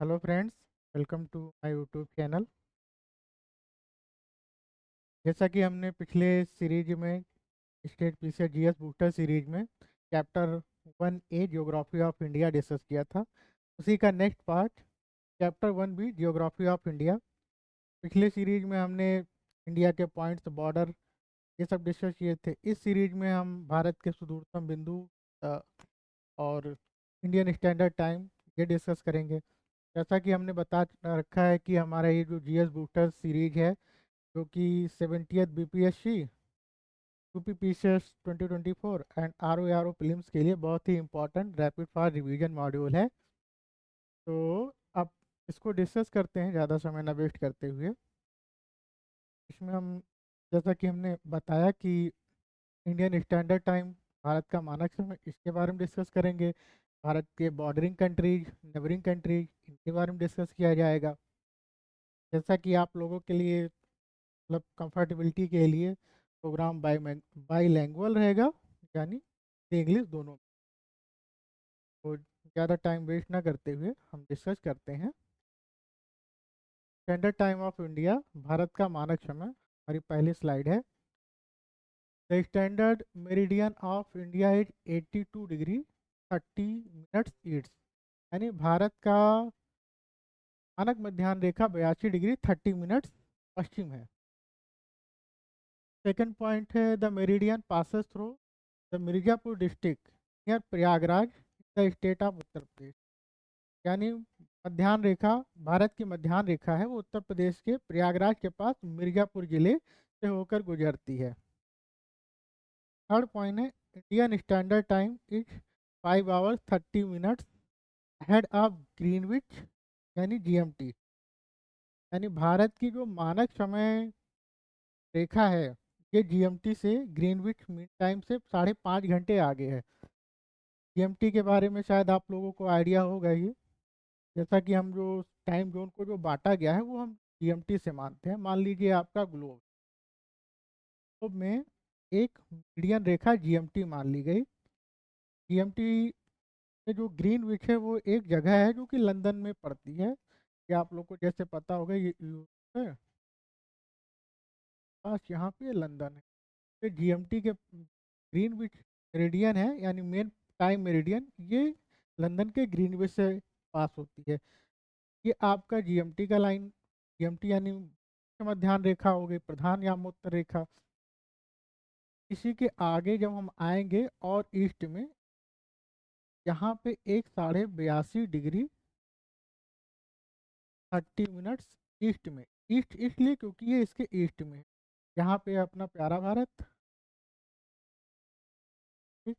Hello friends, welcome to my YouTube channel. जैसा कि हमने पिछले सीरीज में state PCR GS booster series में chapter 1A geography of India discuss किया था, उसी का next part chapter 1B geography of India. पिछले सीरीज में हमने इंडिया के पॉइंट्स, बॉर्डर, ये सब डिस्कस किए थे। इस सीरीज में हम भारत के सुदूरतम बिंदु अ, और इंडियन स्टैंडर्ड टाइम ये डिस्कस करेंगे। जैसा कि हमने बता रखा है कि हमारा ये जो जीएस बूस्टर सीरीज है, जो कि 70th BPSC, UPPCS 2024 and RO prelims के लिए बहुत ही important rapid fire revision module है। तो अब इसको डिस्कस करते हैं ज़्यादा समय ना वेस्ट करते हुए। इसमें हम, जैसा कि हमने बताया कि इंडियन स्टैंडर्ड टाइम, भारत का मानक समय, इसके बारे में डिस्कस करेंगे। भारत के बॉर्डरिंग कंट्रीज, नेबरिंग कंट्रीज, इनके बारे में डिस्कस किया जाएगा। जैसा कि आप लोगों के लिए, मतलब कंफर्टेबिलिटी के लिए, प्रोग्राम बाईलैंग्वेज रहेगा, यानी इंग्लिश दोनों। तो ज़्यादा टाइम वेस्ट ना करते हुए हम डिस्कस करते हैं। Standard time of India, Bharat का मानक समय, हमारी पहली स्लाइड है। The standard meridian of India is 82 degree 30 minutes east, यानी भारत का मानक मध्याह्न रेखा 82 डिग्री 30 मिनट्स पश्चिम है। सेकंड पॉइंट है, the meridian passes through the Mirzapur district near Prayagraj, the state of Uttar Pradesh, यानी मध्याह्न रेखा, भारत की मध्याह्न रेखा है, वो उत्तर प्रदेश के प्रयागराज के पास मिर्जापुर जिले से होकर गुजरती है। थर्ड पॉइंट है, Indian standard time is 5 hours 30 minutes head of Greenwich, यानी जीएमटी, यानी भारत की जो मानक समय रेखा है, ये जीएमटी से, ग्रीनविच मीन टाइम से 5.5 घंटे आगे है। जीएमटी के बारे में शायद आप लोगों को आइडिया होगा ही। जैसा कि हम जो टाइम जोन को जो बांटा गया है वो हम जीएमटी से मानते हैं। मान लीजिए आपका ग्लोब, ग्लोब में एक मीडियन रेखा जीएमटी मान ली गई। जीएमटी में जो ग्रीनविच है वो एक जगह है जो कि लंदन में पड़ती है। ये आप लोग को जैसे पता होगा, ये यूरोप है, बस यहाँ पे लंदन है। तो जीएमटी के ग्रीनविच मेरिडियन है, यानी मेन टाइम मेरिडियन, ये लंदन के ग्रीनविच से पास होती है। ये आपका जीएमटी का लाइन, जीएमटी यानी मध्याह्न रेखा हो गई, प्रधान यामोत्तर रेखा। इसी के आगे जब हम आएंगे और ईस्ट में, यहाँ पे एक 82.82 डिग्री 30 मिनट्स ईस्ट में, ईस्ट इसलिए क्योंकि ये इसके ईस्ट में है। यहाँ पे अपना प्यारा भारत, ठीक।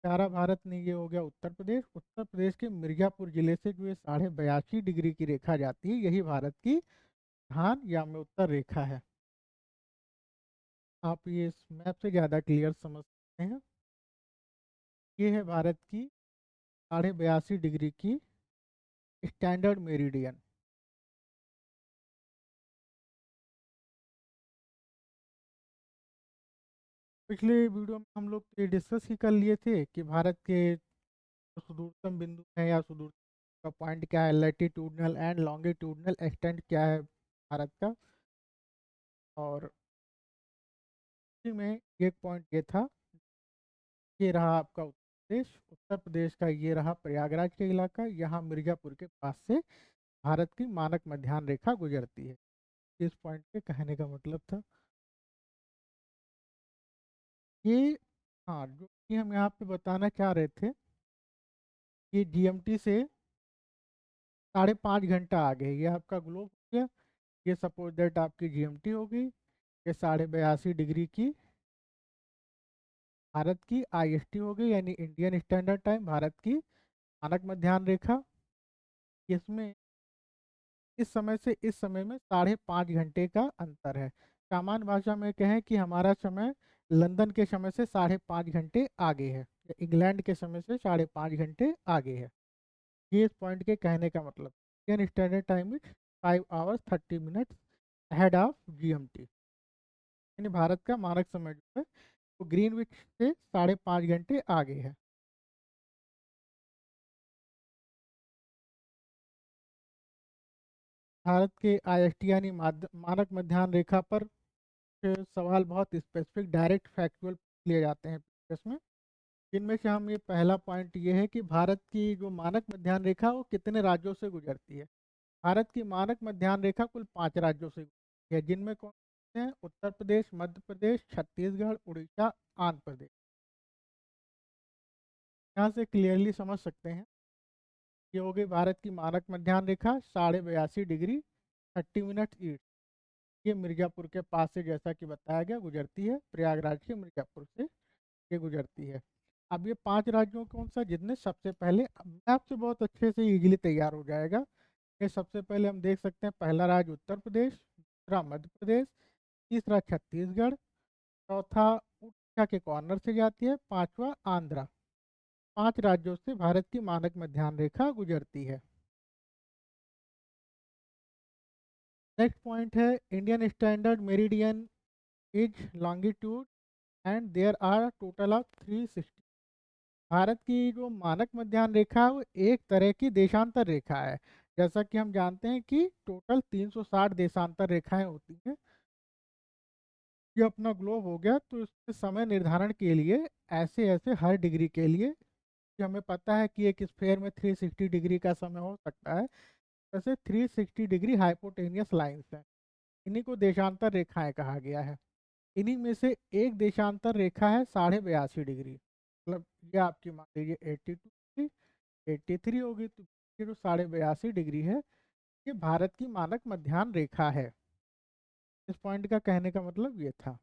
प्यारा भारत नहीं, ये हो गया उत्तर प्रदेश। उत्तर प्रदेश के मिर्जापुर जिले से जो ये 82.82 डिग्री की रेखा जाती है, यही भारत की धान या में उत्तर रेखा है। आप ये इस मैप से ज़्यादा क्लियर समझ सकते हैं। ये है भारत की 82.82 डिग्री की स्टैंडर्ड मेरिडियन। पिछले वीडियो में हम लोग ये डिस्कस ही कर लिए थे कि भारत के जो सुदूरतम बिंदु है या सुदूर का पॉइंट क्या है, लैटिट्यूडनल एंड लॉन्गिट्यूडनल एक्सटेंट क्या है भारत का। और इसी में एक पॉइंट ये था, ये रहा आपका उत्तर प्रदेश। उत्तर प्रदेश का ये रहा प्रयागराज का इलाका, यहाँ मिर्जापुर के पास से भारत की मानक मध्याह्न रेखा गुजरती है। इस पॉइंट के कहने का मतलब था ये। हाँ, जो कि हम यहाँ पे बताना चाह रहे थे, ये जीएमटी से 5.5 घंटा आगे है। ये आपका ग्लोब हो गया, ये सपोज दैट आपकी जीएमटी हो गई। ये 82.82 डिग्री की भारत की आईएसटी हो गई, यानी इंडियन स्टैंडर्ड टाइम, भारत की मानक मध्याह्न रेखा। इसमें इस समय से इस समय में 5.5 घंटे का अंतर है। सामान्य भाषा में कहें कि हमारा समय लंदन के समय से 5.5 घंटे आगे है, या इंग्लैंड के समय से 5.5 घंटे आगे है। ये इस पॉइंट के कहने का मतलब। Indian standard time is 5 hours 30 minutes head of GMT, यानी भारत का मानक समय जो है वो ग्रीनविच से 5.5 घंटे आगे है। भारत के आईएसटी यानी मानक मध्याह्न रेखा पर सवाल बहुत स्पेसिफिक डायरेक्ट फैक्चुअल लिए जाते हैं इसमें, जिनमें से हम ये पहला पॉइंट ये है कि भारत की जो मानक मध्याह्न रेखा वो कितने राज्यों से गुजरती है। भारत की मानक मध्याह्न रेखा कुल 5 राज्यों से गुजरती है, जिनमें कौन से हैं? उत्तर प्रदेश, मध्य प्रदेश, छत्तीसगढ़, उड़ीसा, आंध्र प्रदेश। यहाँ से क्लियरली समझ सकते हैं ये हो गई भारत की मानक मध्याह्न रेखा 82.5 डिग्री 30 मिनट ईस्ट। ये मिर्ज़ापुर के पास से, जैसा कि बताया गया, गुजरती है, प्रयागराज के मिर्ज़ापुर से ये गुजरती है। अब ये 5 राज्यों कौन सा, जितने सबसे पहले मैप से बहुत अच्छे से इजीली तैयार हो जाएगा। ये सबसे पहले हम देख सकते हैं, पहला राज्य उत्तर प्रदेश, दूसरा मध्य प्रदेश, तीसरा छत्तीसगढ़, चौथा उड़ीसा के कॉर्नर से जाती है, पांचवा आंध्रा। 5 राज्यों से भारत की मानक मध्याह्न रेखा गुजरती है। नेक्स्ट पॉइंट है, Indian standard meridian is longitude and there are total of 360। Bharat की जो मानक मध्याह्न रेखा है वो एक तरह की देशांतर रेखा है। जैसा कि हम जानते हैं कि टोटल 360 देशांतर रेखाएं होती हैं। ये अपना ग्लोब हो गया, तो इसके समय निर्धारण के लिए ऐसे ऐसे हर डिग्री के लिए, कि हमें पता है कि एक स्फेयर में 360 डिग्री का समय हो सकता है, वैसे 360 डिग्री हाइपोटेनियस लाइन्स हैं। इन्हीं को देशांतर रेखाएं कहा गया है। इन्हीं में से एक देशांतर रेखा है 82.5 डिग्री, मतलब ये आपकी मान लीजिए 82 83 होगी, तो ये जो 82.5 डिग्री है, ये भारत की मानक मध्याह्न रेखा है। इस पॉइंट का कहने का मतलब ये था।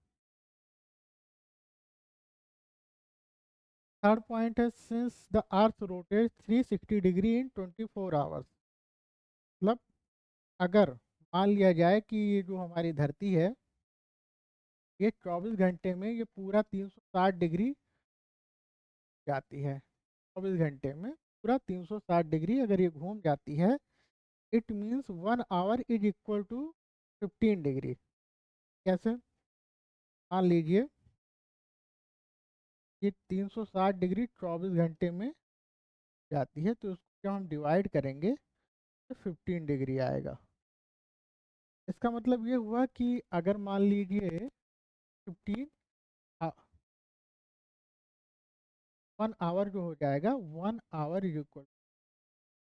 थर्ड पॉइंट है, since the earth rotate 360 degree in 24 hours. मतलब अगर मान लिया जाए कि ये जो हमारी धरती है, ये 24 घंटे में ये पूरा 360 डिग्री जाती है। 24 घंटे में पूरा 360 डिग्री अगर ये घूम जाती है, it means 1 hour is equal to 15 degree. कैसे? मान लीजिए ये 360 डिग्री 24 घंटे में जाती है, तो उसको जब हम डिवाइड करेंगे तो 15 डिग्री आएगा। इसका मतलब ये हुआ कि अगर मान लीजिए 15, 1 आवर जो हो जाएगा, 1 आवर इज इक्वल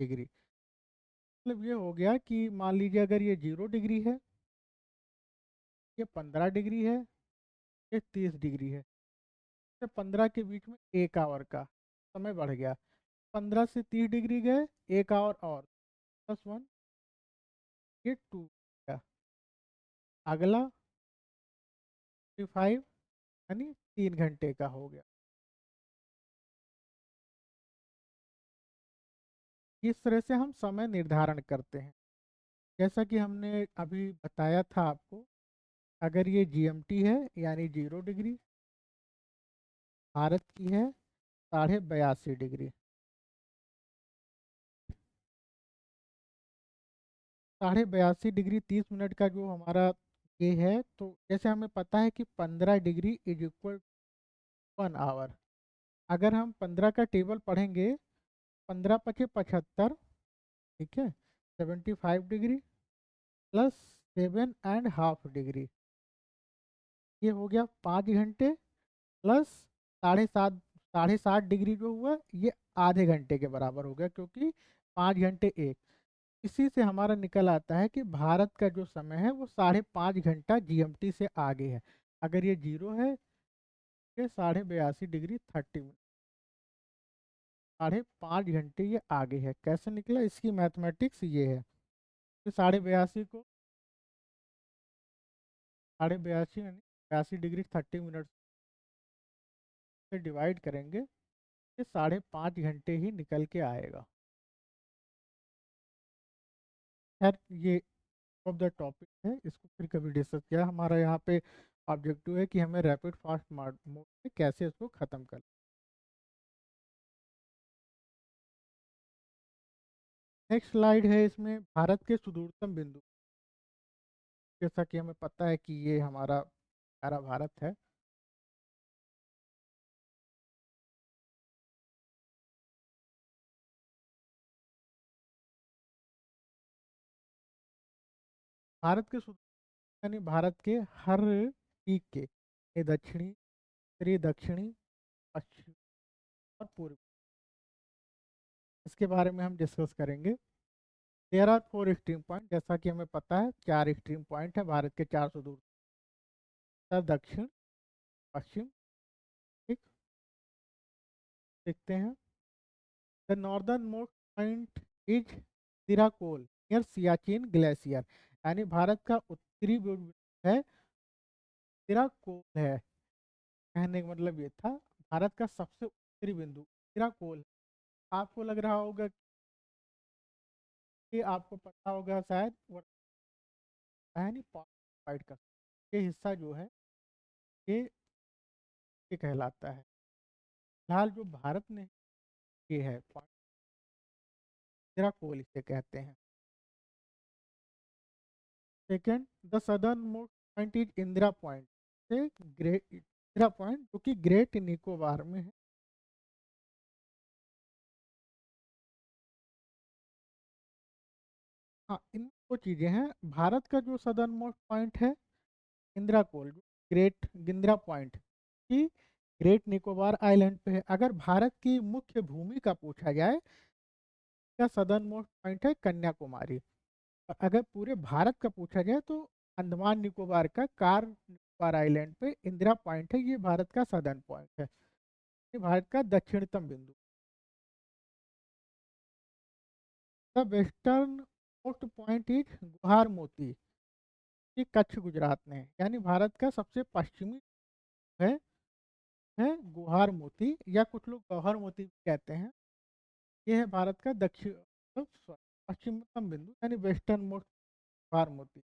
डिग्री। मतलब ये हो गया कि मान लीजिए अगर ये 0 डिग्री है, ये 15 डिग्री है, ये 30 डिग्री है, तो 15 के बीच में 1 आवर का समय बढ़ गया। 15 से 30 डिग्री गए, 1 आवर और +1, ये 2 का। अगला 5 यानी 3 घंटे का हो गया। इस तरह से हम समय निर्धारण करते हैं। जैसा कि हमने अभी बताया था आपको, अगर ये जीएमटी है यानी 0 डिग्री, भारत की है 82.5 डिग्री। 82.5 डिग्री 30 मिनट का जो हमारा ये है, तो जैसे हमें पता है कि 15 डिग्री इज इक्वल 1 आवर। अगर हम 15 का टेबल पढ़ेंगे, 15 × 5 = 75, ठीक है, 75 डिग्री +7.5 डिग्री, ये हो गया 5 घंटे, प्लस 7.5 डिग्री जो हुआ, ये आधे घंटे के बराबर हो गया, क्योंकि 5 घंटे एक। इसी से हमारा निकल आता है कि भारत का जो समय है वो 5.5 घंटा जीएमटी से आगे है। अगर ये 0 है, ये 82.5 डिग्री 30 मिनट, 5.5 घंटे ये आगे है। कैसे निकला? इसकी मैथमेटिक्स ये है कि 82.5 को 82.5 यानी 82 डिग्री 30 मिनट से डिवाइड करेंगे, ये 5.5 घंटे ही निकल के आएगा। खैर, ये ऑफ द टॉपिक है, इसको फिर कभी डिस्कस किया। हमारा यहाँ पे ऑब्जेक्टिव है कि हमें रैपिड फास्ट मोड में कैसे इसको ख़त्म कर। नेक्स्ट स्लाइड है, इसमें भारत के सुदूरतम बिंदु। जैसा कि हमें पता है कि ये हमारा प्यारा भारत है। भारत के यानी भारत के हर पीक के दक्षिणी, उत्तरी, दक्षिणी, पश्चिम और पूर्व, इसके बारे में हम डिस्कस करेंगे। देयर आर 4 एक्सट्रीम पॉइंट, जैसा कि हमें पता है 4 एक्सट्रीम पॉइंट है भारत के 400 दूर, उत्तर, दक्षिण, पश्चिम। ठीक, देखते हैं। The northern most point is सिराकोल नियर सियाचिन ग्लेशियर, यानी भारत का उत्तरी बिंदु है सिराकोल है। कहने का मतलब ये था भारत का सबसे उत्तरी बिंदु सिराकोल। आपको लग रहा होगा कि आपको पता होगा शायद है नहीं, फाइट का ये हिस्सा जो है ये ये कहलाता है। फिलहाल जो भारत ने ये है सिराकोल इसे कहते हैं। Second, the southern most point is Indira point, से ग्रेट इंदिरा पॉइंट जो कि ग्रेट निकोबार में है। हाँ, इन दो चीजें हैं। भारत का जो सदर्न मोस्ट पॉइंट है इंदिरा कोल, ग्रेट इंदिरा पॉइंट की ग्रेट निकोबार आइलैंड पे है। अगर भारत की मुख्य भूमि का पूछा जाए, का सदर्न मोस्ट पॉइंट है कन्याकुमारी। और अगर पूरे भारत का पूछा जाए तो अंडमान निकोबार का कार निकोबार आइलैंड पे इंदिरा पॉइंट है, ये भारत का सदर्न पॉइंट है, ये भारत का दक्षिणतम बिंदु। The western most point is गुहार मोती, ये कच्छ गुजरात में है, यानी भारत का सबसे पश्चिमी है गुहार मोती, या कुछ लोग गौहर मोती भी कहते हैं। ये है भारत का दक्षिण पश्चिमतम बिंदु, यानी वेस्टर्न मोस्ट गुहार मोती।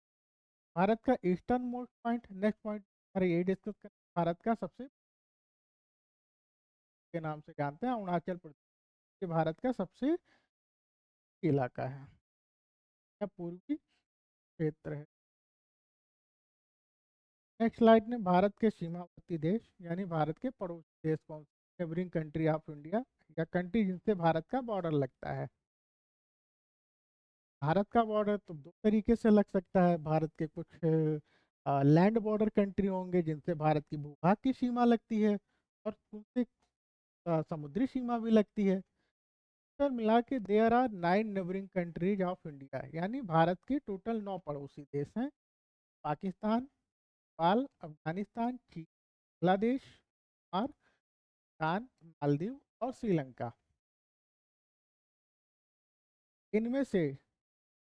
भारत का eastern most point, next point हमारे यही डिस्कस करें, भारत का सबसे के नाम से जानते हैं अरुणाचल प्रदेश, ये भारत का सबसे इलाका है या पूर्वी क्षेत्र है। नेक्स्ट स्लाइड में भारत के सीमावर्ती देश यानी भारत के पड़ोसी देश कौन से, नेबरिंग कंट्री ऑफ इंडिया, या कंट्री जिनसे भारत का बॉर्डर लगता है। भारत का बॉर्डर तो दो तरीके से लग सकता है। भारत के कुछ लैंड बॉर्डर कंट्री होंगे जिनसे भारत की भूभाग की सीमा लगती है, और उनसे समुद्री सीमा भी लगती है। सर मिला के there are 9 neighbouring countries of India, यानी भारत के टोटल 9 पड़ोसी देश हैं। पाकिस्तान, नेपाल, अफगानिस्तान, चीन, बांग्लादेश और भूटान, मालदीव और श्रीलंका। इनमें से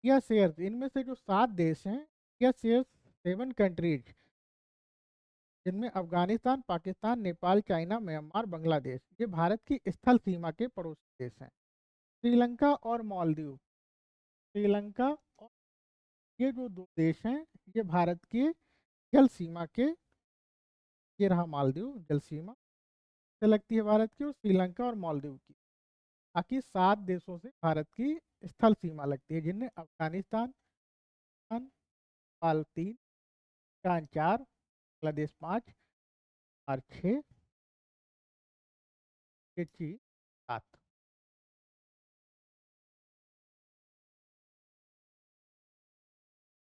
या शेयर्स, इनमें से जो 7 देश हैं या शेयर्स 7 कंट्रीज, जिनमें अफगानिस्तान, पाकिस्तान, नेपाल, चाइना, म्यांमार, बांग्लादेश, ये भारत की स्थल सीमा के पड़ोसी देश हैं। श्रीलंका और मालदीव, श्रीलंका और ये जो दो देश हैं ये भारत की जल सीमा के, ये रहा मालदीव जल सीमा से लगती है भारत की, और श्रीलंका और मालदीव की। बाकी 7 देशों से भारत की स्थल सीमा लगती है, जिनमें अफगानिस्तान, नेपाल 3, भूटान 4, बांग्लादेश 5 और 6, चीन 7।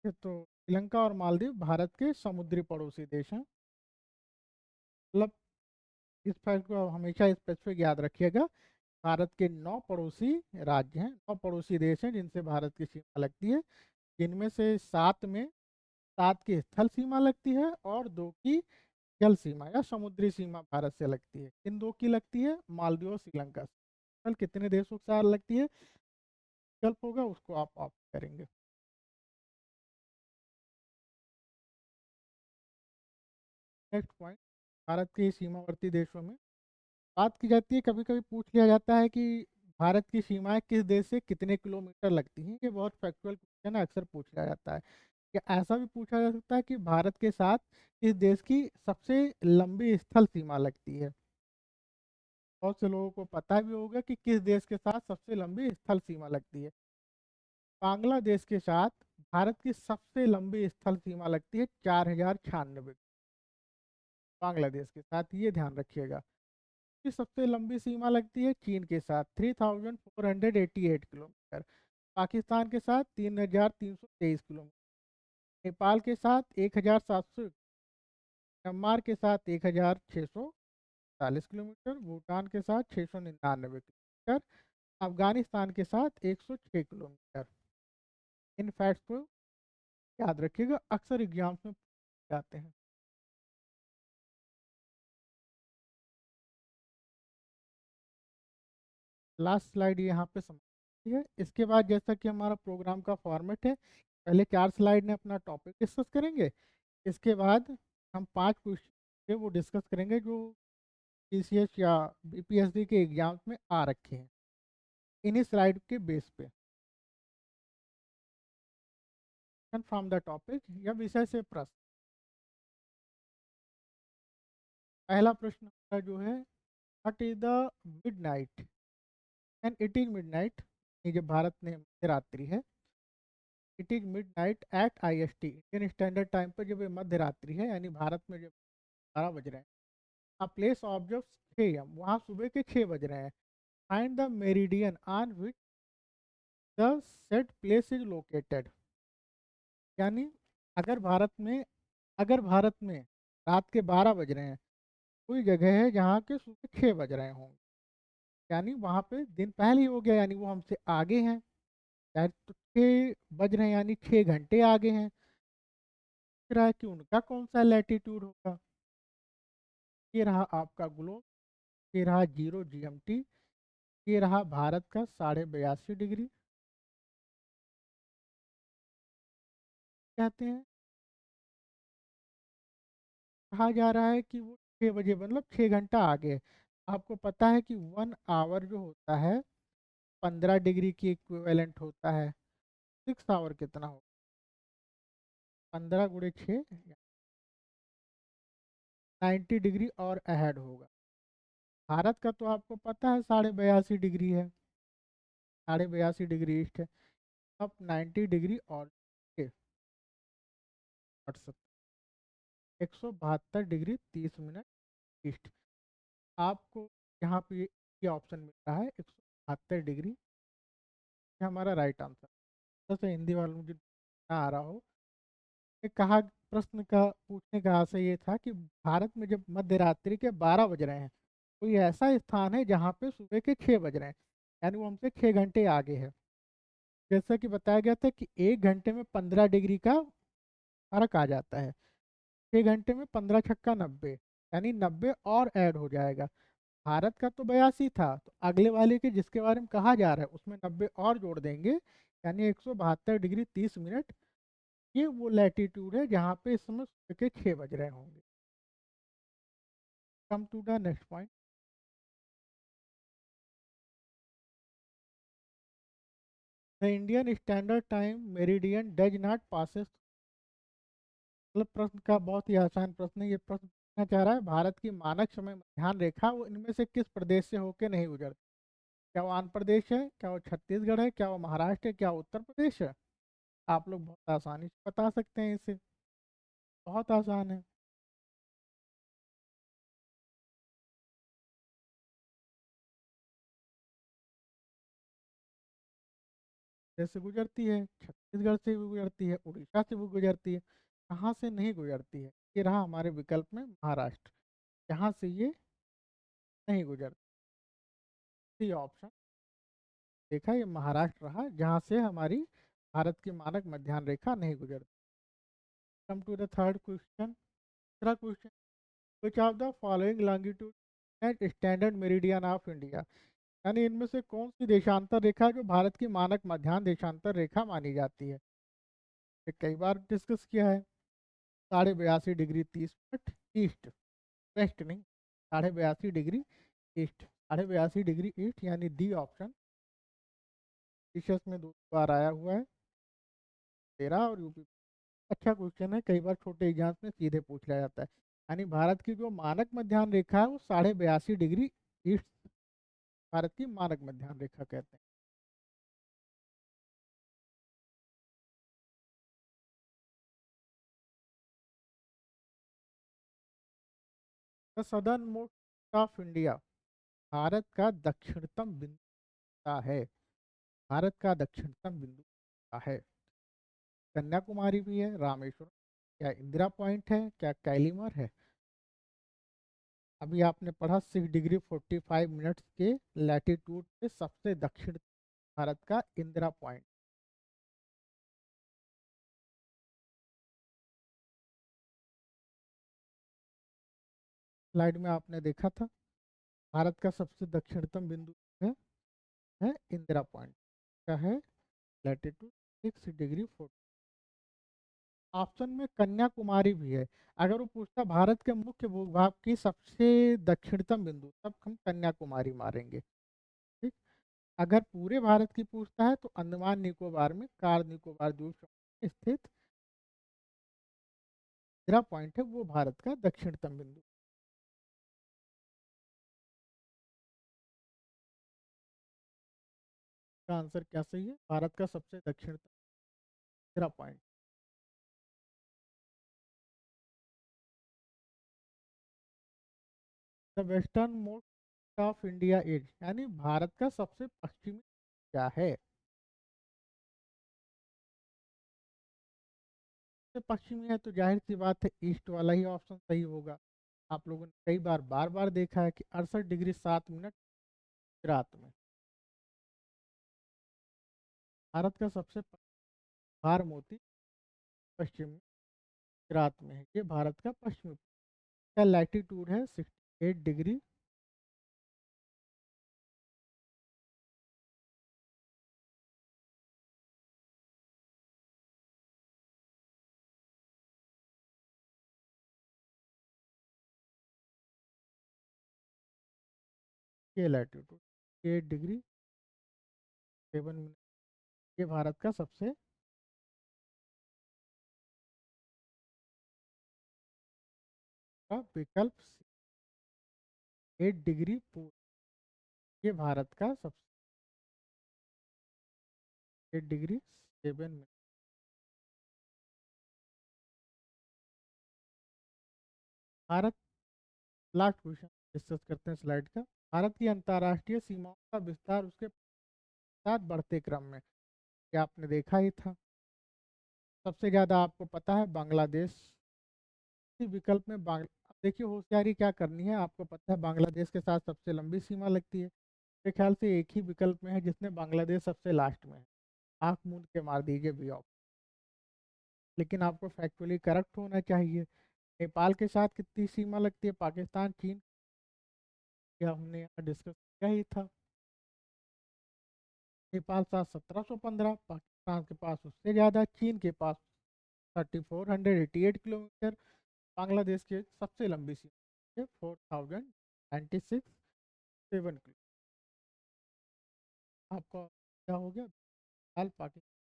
तो श्रीलंका और मालदीव भारत के समुद्री पड़ोसी देश हैं। मतलब इस फैक्ट को हमेशा स्पेसिफिक याद रखिएगा। भारत के 9 पड़ोसी राज्य हैं, 9 पड़ोसी देश हैं जिनसे भारत की सीमा लगती है, जिनमें से 7 में 7 की स्थल सीमा लगती है और 2 की जल सीमा या समुद्री सीमा भारत से लगती है। इन 2 की लगती है मालदीव और श्रीलंका से। कल कितने देशों के साथ लगती है विकल्प होगा, उसको आप ऑप्ट करेंगे। नेक्स्ट पॉइंट, भारत के सीमावर्ती देशों में बात की जाती है, कभी कभी पूछ लिया जाता है कि भारत की सीमाएं किस देश से कितने किलोमीटर लगती हैं। ये बहुत फैक्चुअल क्वेश्चन है, अक्सर पूछा जाता है। या ऐसा भी पूछा जा सकता है कि भारत के साथ इस देश की सबसे लंबी स्थल सीमा लगती है। बहुत से लोगों को पता भी होगा कि किस देश के साथ सबसे लंबी स्थल सीमा लगती है। बांग्लादेश के साथ भारत की सबसे लंबी स्थल सीमा लगती है 4096, बांग्लादेश के साथ, ये ध्यान रखिएगा। की सबसे लंबी सीमा लगती है चीन के साथ 3488 किलोमीटर, पाकिस्तान के साथ 3323 किलोमीटर, नेपाल के साथ 1700, म्यांमार के साथ 1640 किलोमीटर, भूटान के साथ 699 किलोमीटर, अफगानिस्तान के साथ 106 किलोमीटर। इन फैक्ट्स को याद रखिएगा, अक्सर एग्जाम्स में जाते हैं। लास्ट स्लाइड यहाँ पे समाप्त है। इसके बाद जैसा कि हमारा प्रोग्राम का फॉर्मेट है, पहले 4 स्लाइड में अपना टॉपिक डिस्कस करेंगे। इसके बाद हम 5 क्वेश्चन वो डिस्कस करेंगे जो पीसीएस या बीपीएससी के एग्जाम्स में आ रखे हैं, इन्हीं स्लाइड के बेस पे फ्रॉम द टॉपिक या विषय से प्रश्न। पहला प्रश्न हमारा जो है, what is the midnight and it is midnight, ये जब भारत में मध्य रात्रि है, it is midnight at IST, Indian standard time पर जब ये मध्य रात्रि है यानी भारत में जब 12 बज रहे हैं, अ प्लेस ऑब्जर्व 6 am, वहाँ सुबह के 6 बज रहे हैं। Find the meridian on which the set place is located, यानी अगर भारत में अगर भारत में रात के 12 बज रहे हैं, कोई जगह है जहाँ के सुबह 6 बज रहे होंगे, यानी वहाँ पे दिन पहले ही हो गया, यानी वो हमसे आगे हैं। शायद तो 6 बज रहे हैं यानी 6 घंटे आगे हैं। दिख रहा है कि उनका कौन सा लैटिट्यूड होगा। ये रहा आपका ग्लोब, ये रहा 0 GMT, ये रहा भारत का 82.5 डिग्री। कहते हैं, कहा जा रहा है कि वो 6 बजे मतलब 6 घंटा आगे है। आपको पता है कि 1 आवर जो होता है 15 डिग्री की इक्विवेलेंट होता है। 6 आवर कितना होगा, 15 × 6, 90 डिग्री और अहेड होगा। भारत का तो आपको पता है 82.5 डिग्री है, 82.5 डिग्री ईस्ट है। अब 90 डिग्री और 172 डिग्री 30 मिनट ईस्ट। आपको यहाँ पे ये ऑप्शन मिल रहा है 172 डिग्री, ये हमारा राइट आंसर। जैसे हिंदी वालों मुझे ना आ रहा हो, ये कहा, प्रश्न का पूछने का आशय ये था कि भारत में जब मध्य रात्रि के 12 बज रहे हैं, कोई ऐसा स्थान है जहाँ पे सुबह के 6 बज रहे हैं, यानी वो हमसे 6 घंटे आगे है। जैसा कि बताया गया था कि 1 घंटे में 15 डिग्री का फर्क आ जाता है। 6 घंटे में 15 छक्का 90, यानी 90 और ऐड हो जाएगा। भारत का तो 82 था, तो अगले वाले के जिसके बारे में कहा जा रहा है उसमें 90 और जोड़ देंगे, यानी 172 डिग्री 30 मिनट। ये वो लैटिट्यूड है जहाँ पे इस समय सुबह के 6 बज रहे होंगे। Come to the next point. The Indian standard time meridian does not passes, मतलब प्रश्न का बहुत ही आसान प्रश्न है। ये प्रश्न पूछना चाह रहा है, भारत की मानक समय ध्यान रेखा वो इनमें से किस प्रदेश से होकर नहीं गुजरती। क्या वो आंध्र प्रदेश है, क्या वो छत्तीसगढ़ है, क्या वो महाराष्ट्र है, क्या वो उत्तर प्रदेश है। आप लोग बहुत आसानी से बता सकते हैं इसे, बहुत आसान है। जैसे गुजरती है, छत्तीसगढ़ से भी गुजरती है, उड़ीसा से भी गुजरती है, कहाँ से नहीं गुजरती है। ये रहा हमारे विकल्प में महाराष्ट्र, जहाँ से ये नहीं गुजरती। ऑप्शन देखा, ये महाराष्ट्र रहा जहाँ से हमारी भारत की मानक मध्याह्न रेखा नहीं गुजरती। Come to the third question. तीसरा question, which of the following longitude and standard meridian of India, यानी इनमें से कौन सी देशांतर रेखा है जो भारत की मानक मध्याह्न देशांतर रेखा मानी जाती है। ये कई बार डिस्कस किया है। 82.32 डिग्री 30 मिनट ईस्ट, वेस्ट नहीं, 82.82 डिग्री ईस्ट, 82.82 डिग्री ईस्ट, यानी डी ऑप्शन विशेष में 2 बार आया हुआ है, 13 और यूपी। अच्छा क्वेश्चन है, कई बार छोटे एग्जाम्स में सीधे पूछ लिया जाता है। यानी भारत की जो मानक मध्याह्न रेखा है वो 82.82 डिग्री ईस्ट, भारत की मानक मध्याह्न रेखा कहते हैं। The southern most of India, Bharat का दक्षिणतम बिंदु का है, भारत का दक्षिणतम बिंदु का है। कन्याकुमारी भी है, रामेश्वरम, क्या इंदिरा पॉइंट है, क्या कैलीमर है। अभी आपने पढ़ा 6 डिग्री 45 मिनट्स के लैटिट्यूड पे सबसे दक्षिण भारत का इंदिरा पॉइंट। स्लाइड में आपने देखा था, भारत का सबसे दक्षिणतम बिंदु है इंदिरा पॉइंट का है लैटिट्यूड 6 डिग्री 40। ऑप्शन में कन्याकुमारी भी है। अगर वो पूछता भारत के मुख्य भूभाग की सबसे दक्षिणतम बिंदु, तब हम कन्याकुमारी मारेंगे। ठीक। अगर पूरे भारत की पूछता है तो अंडमान निकोबार में कार निकोबार द्वीप समूह में स्थित इंदिरा पॉइंट है, वो भारत का दक्षिणतम बिंदु। का आंसर क्या सही है? भारत का सबसे दक्षिणतम Indira point. The western most of India is, यानी भारत का सबसे पश्चिमी क्या है? सबसे पश्चिमी है तो जाहिर सी बात है ईस्ट वाला ही ऑप्शन सही होगा। आप लोगों ने कई बार बार बार देखा है कि 68 डिग्री 7 मिनट गुजरात में। भारत का सबसे भार मोती पश्चिम गुजरात में है, ये भारत का पश्चिमी का लैटिट्यूड है 68 डिग्री। ये लैटिट्यूड 8 डिग्री 7 मिनट, ये भारत का सबसे का विकल्प 8 डिग्री 4, ये भारत का सबसे 8 degree 7 minute. Bharat, last question discuss करते हैं स्लाइड का। भारत की अंतर्राष्ट्रीय सीमाओं का विस्तार उसके साथ बढ़ते क्रम में, क्या आपने देखा ही था। सबसे ज़्यादा आपको पता है बांग्लादेश, इसी विकल्प में अब देखिए होशियारी क्या करनी है, आपको पता है बांग्लादेश के साथ सबसे लंबी सीमा लगती है। मेरे ख्याल से एक ही विकल्प में है जिसमें बांग्लादेश सबसे लास्ट में है। आंख मूंद के मार दीजिए भी ऑप्शन, लेकिन आपको फैक्चुअली करेक्ट होना चाहिए। नेपाल के साथ कितनी सीमा लगती है, पाकिस्तान चीन, क्या हमने यहाँ डिस्कस किया ही था। नेपाल साथ 1715, पाकिस्तान के पास उससे ज़्यादा, चीन के पास 3488 किलोमीटर, बांग्लादेश की सबसे लंबी सीमा 4096 7 किलो। आपका क्या हो गया, हाल पाकिस्तान।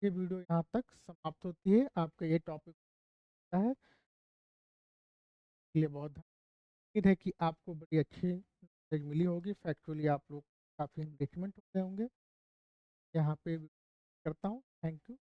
ये वीडियो यहाँ तक समाप्त होती है, आपका ये टॉपिक है। इसलिए बहुत उम्मीद है कि आपको बड़ी अच्छी नॉलेज मिली होगी, फैक्चुअली आप लोग काफ़ी इंगेजमेंट होते होंगे। यहाँ पे करता हूँ, थैंक यू।